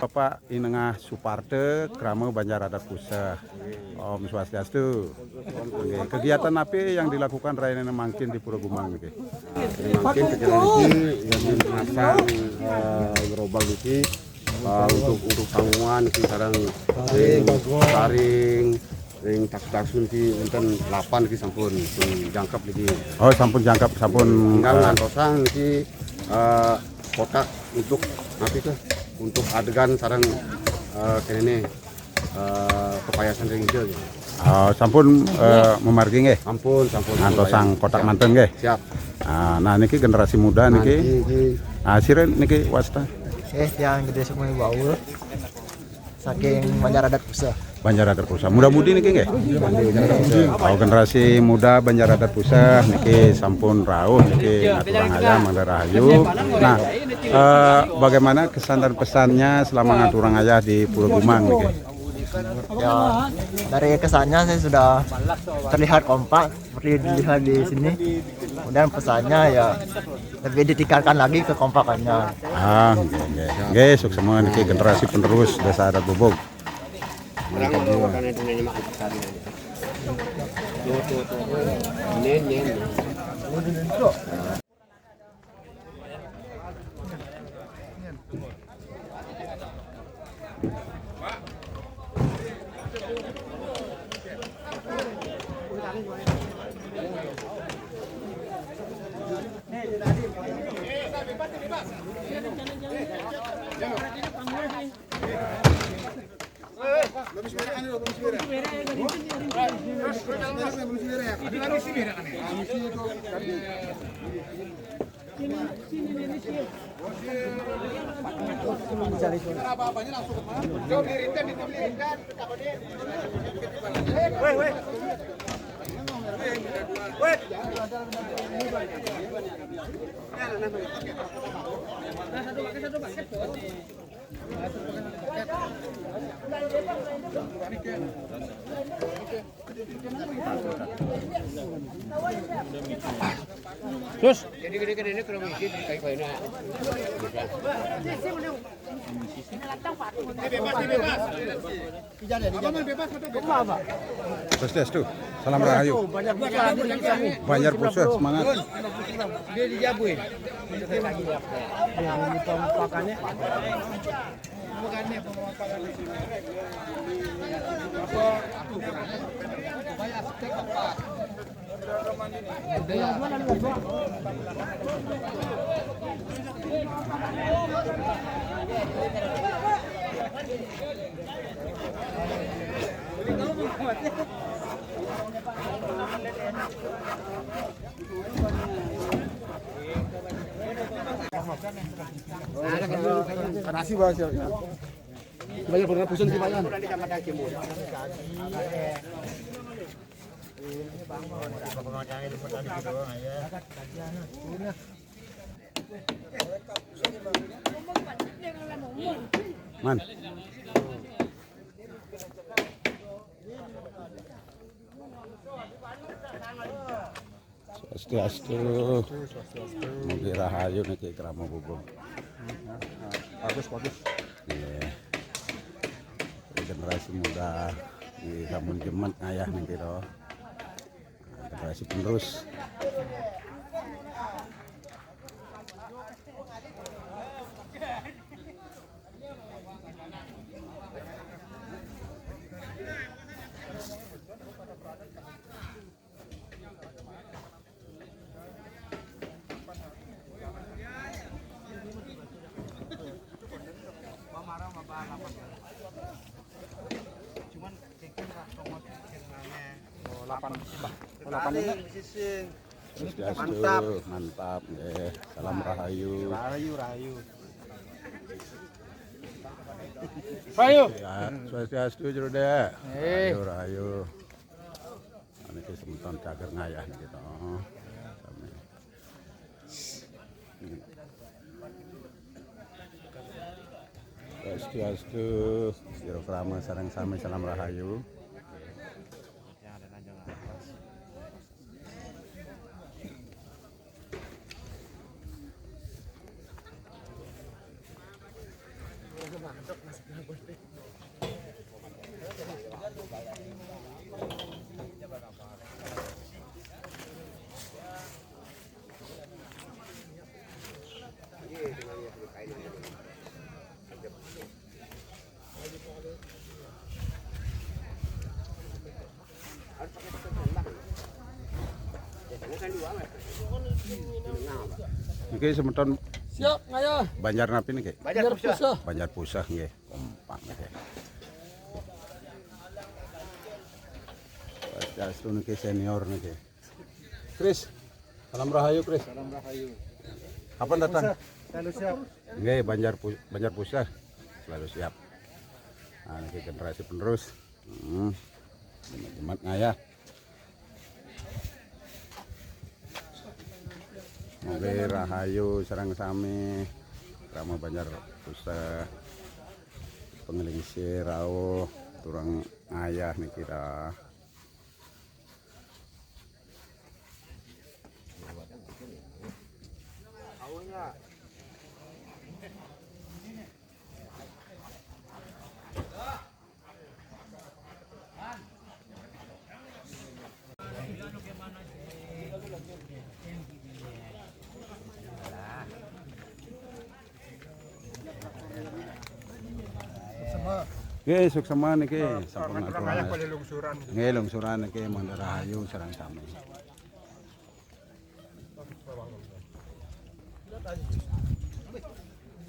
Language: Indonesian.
Bapak Inengah Suparte, Krama Banjar Adat Puseh. Om Swastiastu. Oke. Kegiatan apa yang dilakukan Raina Mangkin di Pura Gumang? Mungkin kegiatan ini yang masang gerobak ini untuk sangguan sekarang taring ring taksun ki enten 8 ki sampun jangkap lagi. Oh, sampun jangkap sampun tinggal ngantosang ki kotak untuk nanti ke untuk adegan sarang kene kepayasan ring hijau gitu. Oh, sampun memargi nggih. Sampun Ngantosang kotak manten nggih. Siap. Nah niki generasi muda niki. Siren niki wasta. Yang gede semua baul. Saking Banjar Adat Puseh. Banjar Adat Puseh. Muda-mudi niki nggih. Oh, generasi muda Banjar Adat Puseh niki sampun rawuh niki ngaturang ayam Mangda Rahayu. Nah, bagaimana kesan dan pesannya selama ngaturang ayah di Pura Gumang niki? Ya, dari kesannya saya sudah terlihat kompak seperti dilihat di sini. Kemudian pesannya ya lebih ditingkatkan lagi kekompakannya. Nggih, sukses semua niki generasi penerus Desa Adat Bubuk. Terus Jadi gede-gede ini kalau misi kayak bayinya. Swastiastu. Salam Rahayu. Banjar Puseh semangat. dia dijabuin. Pempakannya. Kasih bahasa. Banyak pernah pusing di mana? Man. Swastiastu. Mugi rahayu niki Krama Bubuk. Bagus. Iya. Generasi muda di Samun Jemet ayah niki to. Generasi penerus. Mantap. Salam Rahayu. Rahayu. Rahayu. Ya, Swastiastu Jrude. Rahayu. Niki semeton cager ngayah niki to. Swastiastu, Jero Krama sareng sami salam rahayu. Oke, semeton Siap, ngaya. Banjar napi nih, Banjar pusah. Banjar Pusah nggih, kompak nggih. Swastiastu niki senior niki. Kris, salam rahayu Kris. Salam rahayu. Kapan datang? Selalu siap. Nggih, Banjar Pusah selalu siap. Nah, niki generasi penerus. Jemat ngaya. Moga rahayu sareng sami Krama Banjar Pusah pengelingsi rawuh turang ayah niki dah. Oke, suksema niki sampun aturane. Nggih, lungsuran niki Mandar Rahayu sareng sami.